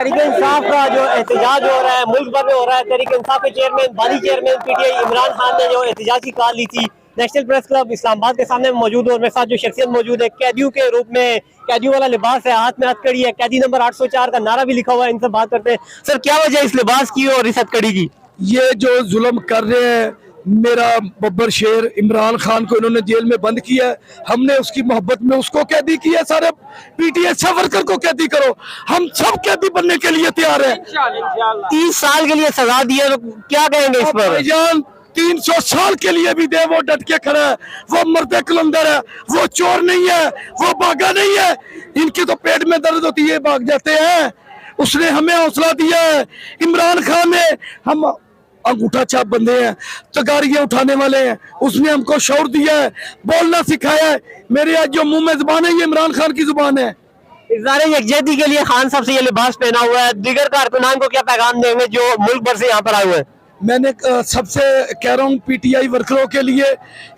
तहरीक इंसाफ का जो एहतजाज हो रहा है मुल्क भर में हो रहा है। तहरीक इंसाफ के चेयरमैन बानी चेयरमैन पीटीआई इमरान खान ने जो एहतजाज की कॉल ली थी नेशनल प्रेस क्लब इस्लामाबाद के सामने मौजूद है और मेरे साथ जो शख्सियत मौजूद है कैदियों के रूप में, कैदियों वाला लिबास है, हाथ में हथकड़ी है, कैदी नंबर 804 का नारा भी लिखा हुआ है। इनसे बात करते हैं। सर, क्या वजह इस लिबास की और इस हथकड़ी की? ये जो जुल्म कर रहे हैं मेरा बब्बर शेर इमरान खान को इन्होंने जेल में बंद किया है। हमने उसकी मोहब्बत में उसको कैदी किया। सारे पीटीआई सब वर्कर को कैदी करो, हम सब कैदी बनने के लिए तैयार हैं। 30 साल के लिए सजा दी है तो क्या कहेंगे इस पर? भाईजान 300 साल के लिए भी दे, वो डट के खड़ा है, वो मर्दे कलंदर है, वो चोर नहीं है, वो भागा नहीं है। इनकी तो पेट में दर्द होती है, भाग जाते हैं। उसने हमें हौसला दिया है। इमरान खान ने, हम अंगूठा छाप बंदे हैं, तगारियां उठाने वाले हैं, उसने हमको शौर दिया है, बोलना सिखाया है। मेरे आज जो मुंह में जुबान है ये इमरान खान की जुबान है। इज़हार यकजहती के लिए खान साहब से ये लिबास पहना हुआ है, दीगर कारकुनान को क्या पैगाम देंगे जो मुल्क भर से यहाँ पर आए हुए हैं? मैंने सबसे कह रहा हूँ पीटीआई वर्करों के लिए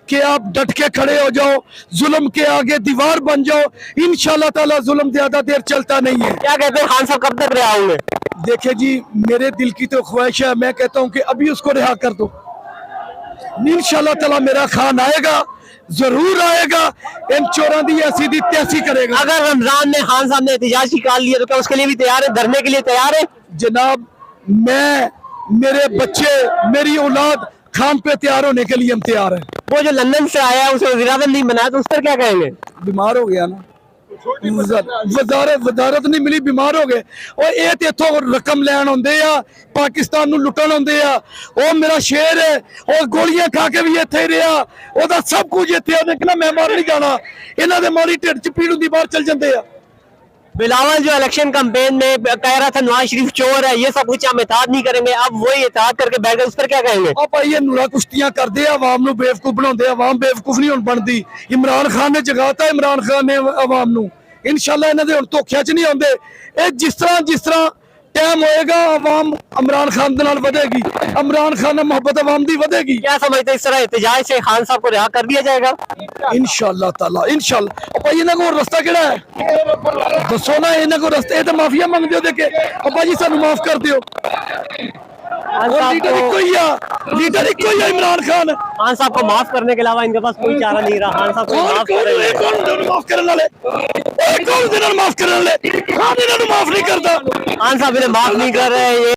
कि आप डट के खड़े हो जाओ, जुल्म के आगे दीवार बन जाओ। इंशाल्लाह ताला जुल्म ज्यादा देर चलता नहीं है। क्या कहते हैं खान साहब, कब तक रिहा होंगे? देखिए जी, मेरे दिल की तो ख्वाहिश है, मैं कहता हूँ कि अभी उसको रिहा कर दो। इंशाल्लाह ताला मेरा खान आएगा, जरूर आएगा। इन चोरों की ऐसी दी तैसी करेगा। अगर रमजान में खान साहब ने एहतजाज की कॉल ली है तो क्या उसके लिए भी तैयार है, धरने के लिए तैयार है? जनाब, मैं, मेरे बच्चे, मेरी औलाद खान पे तैयार होने के लिए हम तैयार हैं। वो जो लंदन से आया है उसे वज़ीर-ए-आज़म नहीं बनाया तो उस पर क्या कहेंगे? बीमार हो गया ना, वजारत नहीं मिली, बीमार हो गए। और ये तो इथों रकम लैन आउंदे आ, पाकिस्तान नूं लुटण आउंदे आ। वो मेरा शेर है, और गोलियां खा के भी इत्थे ही रहा, ओदा सब कुछ इत्थे। ओने कहना मैं मार नहीं जाना, इन्हां दे मारी ढिड च पीड़ हुंदी, बाहर चल जांदे आ। बिलावल जो इलेक्शन कैंपेन में कह रहा था नवाज शरीफ चोर है, ये सब कुछ हम एतराज नहीं करेंगे, अब वही एतराज करके बैठ गए, उस पर क्या कहेंगे? आप ये नूरा कुश्तियां करते आवाम नूं बेवकूफ बनाते, आवाम बेवकूफ नहीं हुण बनती। इमरान खान ने जगाता, इमरान खान ने आवाम नूं। इंशाल्लाह इन्हां दे हुण धोखे च नहीं आउंदे। ये जिस तरह टाइम होएगा आवाम इमरान खान दे नाल वधेगी, इमरान खान नाल मोहब्बत आवाम दी वधेगी। क्या समझते इस तरह एहतजाज से खान साहब को रिहा कर दिया जाएगा? इंशाल्लाह ताला, इंशाल्लाह। भाई इन्हां कोल रास्ता केड़ा है दसो ना, इन्हां कोल रास्ते? ये तो माफिया मंगदे हो देखे। अब्बा जी सानू माफ कर दियो। लीडर इको ही है, लीडर इको ही है इमरान खान। खान साहब को माफ करने के अलावा इनके पास कोई चारा नहीं रहा। खान साहब को माफ करें, माफ करने वाले कौन? माफ करने वाले खान इन्हां नूं माफ नहीं करता। खान साहब इन्हें माफ नहीं कर रहे।